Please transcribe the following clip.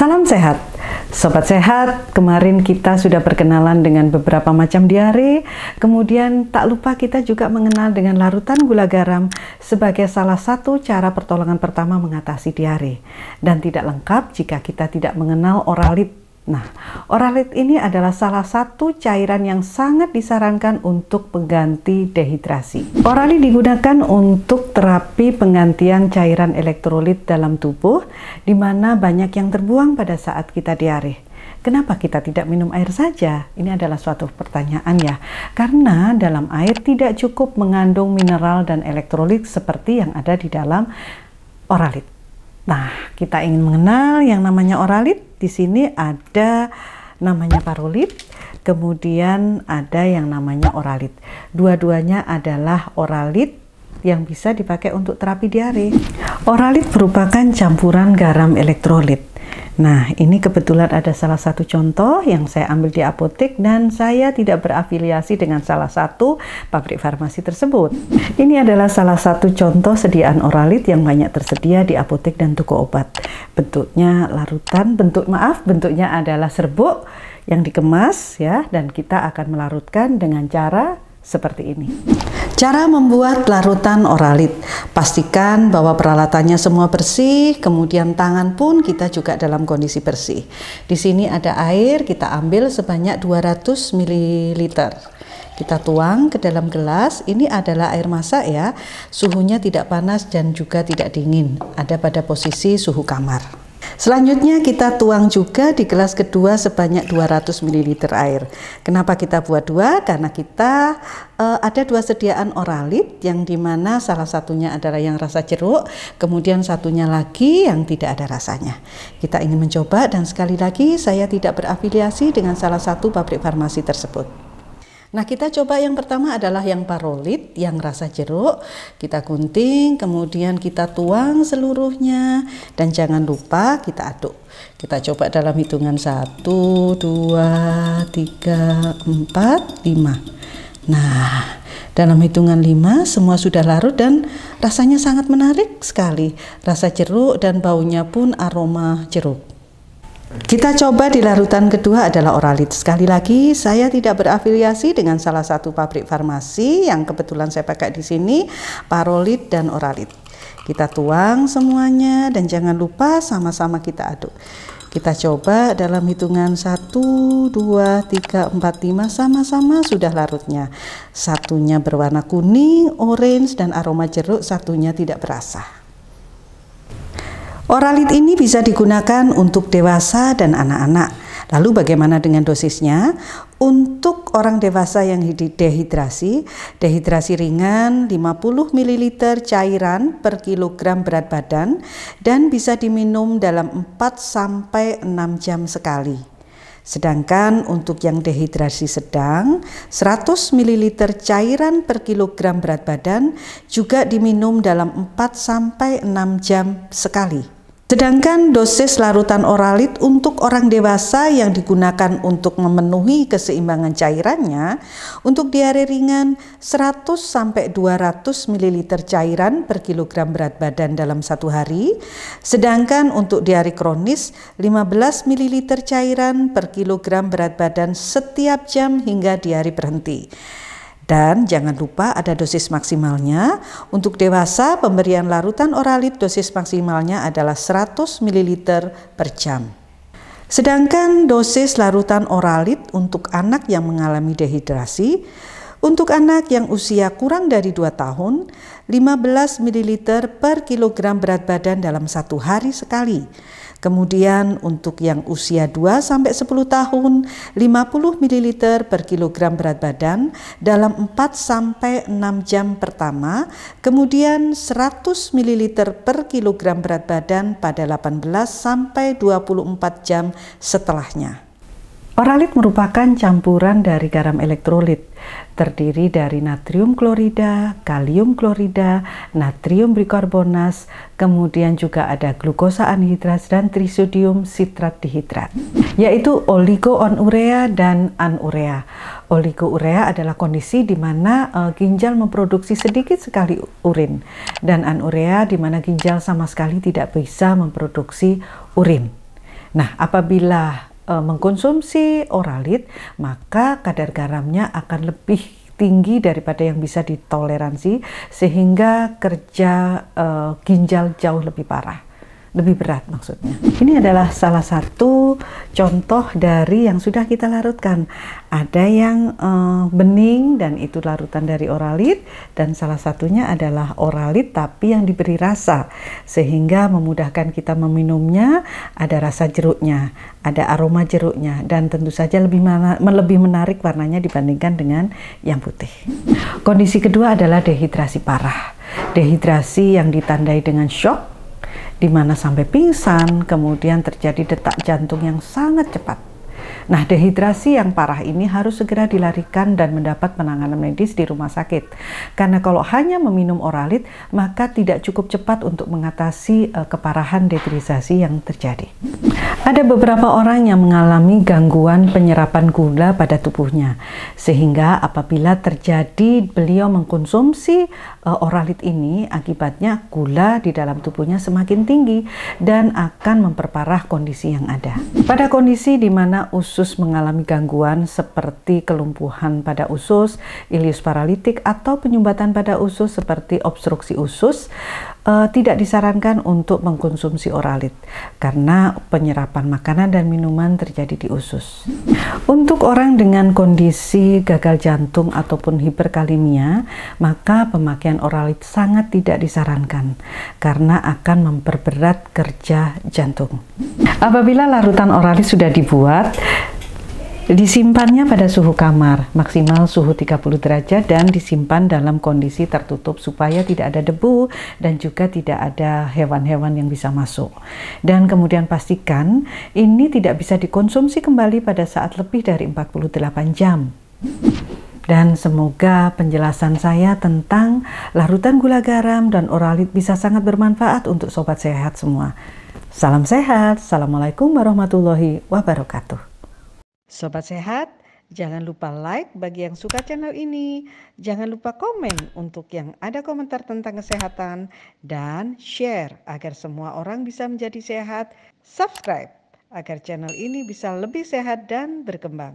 Salam sehat, Sobat Sehat. Kemarin kita sudah berkenalan dengan beberapa macam diare. Kemudian tak lupa kita juga mengenal dengan larutan gula garam sebagai salah satu cara pertolongan pertama mengatasi diare. Dan tidak lengkap jika kita tidak mengenal Oralit. Nah, Oralit ini adalah salah satu cairan yang sangat disarankan untuk pengganti dehidrasi. Oralit digunakan untuk terapi penggantian cairan elektrolit dalam tubuh, di mana banyak yang terbuang pada saat kita diare. Kenapa kita tidak minum air saja? Ini adalah suatu pertanyaan ya. Karena dalam air tidak cukup mengandung mineral dan elektrolit seperti yang ada di dalam Oralit. Nah, kita ingin mengenal yang namanya Oralit. Di sini ada namanya Parolit, kemudian ada yang namanya Oralit. Dua-duanya adalah Oralit yang bisa dipakai untuk terapi diare. Oralit merupakan campuran garam elektrolit. Nah, ini kebetulan ada salah satu contoh yang saya ambil di apotek dan saya tidak berafiliasi dengan salah satu pabrik farmasi tersebut. Ini adalah salah satu contoh sediaan Oralit yang banyak tersedia di apotek dan toko obat. Bentuknya larutan, bentuknya adalah serbuk yang dikemas ya, dan kita akan melarutkan dengan cara seperti ini. Cara membuat larutan Oralit. Pastikan bahwa peralatannya semua bersih, kemudian tangan pun kita juga dalam kondisi bersih. Di sini ada air, kita ambil sebanyak 200 ml. Kita tuang ke dalam gelas. Ini adalah air masak ya. Suhunya tidak panas dan juga tidak dingin. Ada pada posisi suhu kamar. Selanjutnya kita tuang juga di gelas kedua sebanyak 200 ml air. Kenapa kita buat dua? Karena kita ada dua sediaan Oralit yang dimana salah satunya adalah yang rasa jeruk, kemudian satunya lagi yang tidak ada rasanya. Kita ingin mencoba dan sekali lagi saya tidak berafiliasi dengan salah satu pabrik farmasi tersebut. Nah, kita coba yang pertama adalah yang Parolit, yang rasa jeruk. Kita gunting, kemudian kita tuang seluruhnya. Dan jangan lupa kita aduk. Kita coba dalam hitungan 1, 2, 3, 4, 5. Nah, dalam hitungan 5 semua sudah larut dan rasanya sangat menarik sekali. Rasa jeruk dan baunya pun aroma jeruk. Kita coba di larutan kedua adalah Oralit. Sekali lagi saya tidak berafiliasi dengan salah satu pabrik farmasi yang kebetulan saya pakai di sini, Parolit dan Oralit. Kita tuang semuanya dan jangan lupa sama-sama kita aduk. Kita coba dalam hitungan 1, 2, 3, 4, 5 sama-sama sudah larutnya. Satunya berwarna kuning, orange dan aroma jeruk, satunya tidak berasa. Oralit ini bisa digunakan untuk dewasa dan anak-anak. Lalu bagaimana dengan dosisnya? Untuk orang dewasa yang dehidrasi ringan 50 ml cairan per kilogram berat badan dan bisa diminum dalam 4-6 jam sekali. Sedangkan untuk yang dehidrasi sedang 100 ml cairan per kilogram berat badan juga diminum dalam 4-6 jam sekali. Sedangkan dosis larutan Oralit untuk orang dewasa yang digunakan untuk memenuhi keseimbangan cairannya, untuk diare ringan 100-200 ml cairan per kilogram berat badan dalam 1 hari, sedangkan untuk diare kronis 15 ml cairan per kilogram berat badan setiap jam hingga diare berhenti. Dan jangan lupa ada dosis maksimalnya. Untuk dewasa pemberian larutan Oralit dosis maksimalnya adalah 100 ml per jam. Sedangkan dosis larutan Oralit untuk anak yang mengalami dehidrasi, untuk anak yang usia kurang dari 2 tahun, 15 ml per kilogram berat badan dalam 1 hari sekali. Kemudian untuk yang usia 2-10 tahun, 50 ml per kilogram berat badan dalam 4-6 jam pertama, kemudian 100 ml per kilogram berat badan pada 18-24 jam setelahnya. Oralit merupakan campuran dari garam elektrolit, terdiri dari natrium klorida, kalium klorida, natrium bikarbonat, kemudian juga ada glukosa anhidrat dan trisodium sitrat dihidrat, yaitu oligourea dan anurea. Oligourea adalah kondisi di mana ginjal memproduksi sedikit sekali urin, dan anurea di mana ginjal sama sekali tidak bisa memproduksi urin. Nah, apabila mengkonsumsi Oralit, maka kadar garamnya akan lebih tinggi daripada yang bisa ditoleransi, sehingga kerja ginjal jauh lebih parah, lebih berat maksudnya. Ini adalah salah satu contoh dari yang sudah kita larutkan. Ada yang bening dan itu larutan dari Oralit, dan salah satunya adalah Oralit tapi yang diberi rasa, sehingga memudahkan kita meminumnya. Ada rasa jeruknya, ada aroma jeruknya, dan tentu saja lebih menarik warnanya dibandingkan dengan yang putih. Kondisi kedua adalah dehidrasi parah. Dehidrasi yang ditandai dengan shock, di mana sampai pingsan, kemudian terjadi detak jantung yang sangat cepat. Nah, dehidrasi yang parah ini harus segera dilarikan dan mendapat penanganan medis di rumah sakit. Karena kalau hanya meminum Oralit, maka tidak cukup cepat untuk mengatasi keparahan dehidrasi yang terjadi. Ada beberapa orang yang mengalami gangguan penyerapan gula pada tubuhnya, sehingga apabila terjadi beliau mengkonsumsi Oralit ini, akibatnya gula di dalam tubuhnya semakin tinggi dan akan memperparah kondisi yang ada. Pada kondisi di mana usus mengalami gangguan seperti kelumpuhan pada usus, ileus paralitik, atau penyumbatan pada usus seperti obstruksi usus, tidak disarankan untuk mengkonsumsi Oralit karena penyerapan makanan dan minuman terjadi di usus. Untuk orang dengan kondisi gagal jantung ataupun hiperkalemia, maka pemakaian Oralit sangat tidak disarankan karena akan memperberat kerja jantung. Apabila larutan Oralit sudah dibuat, disimpannya pada suhu kamar, maksimal suhu 30 derajat, dan disimpan dalam kondisi tertutup supaya tidak ada debu dan juga tidak ada hewan-hewan yang bisa masuk. Dan kemudian pastikan ini tidak bisa dikonsumsi kembali pada saat lebih dari 48 jam. Dan semoga penjelasan saya tentang larutan gula garam dan Oralit bisa sangat bermanfaat untuk sobat sehat semua. Salam sehat, Assalamualaikum warahmatullahi wabarakatuh. Sobat sehat, jangan lupa like bagi yang suka channel ini, jangan lupa komen untuk yang ada komentar tentang kesehatan, dan share agar semua orang bisa menjadi sehat, subscribe agar channel ini bisa lebih sehat dan berkembang.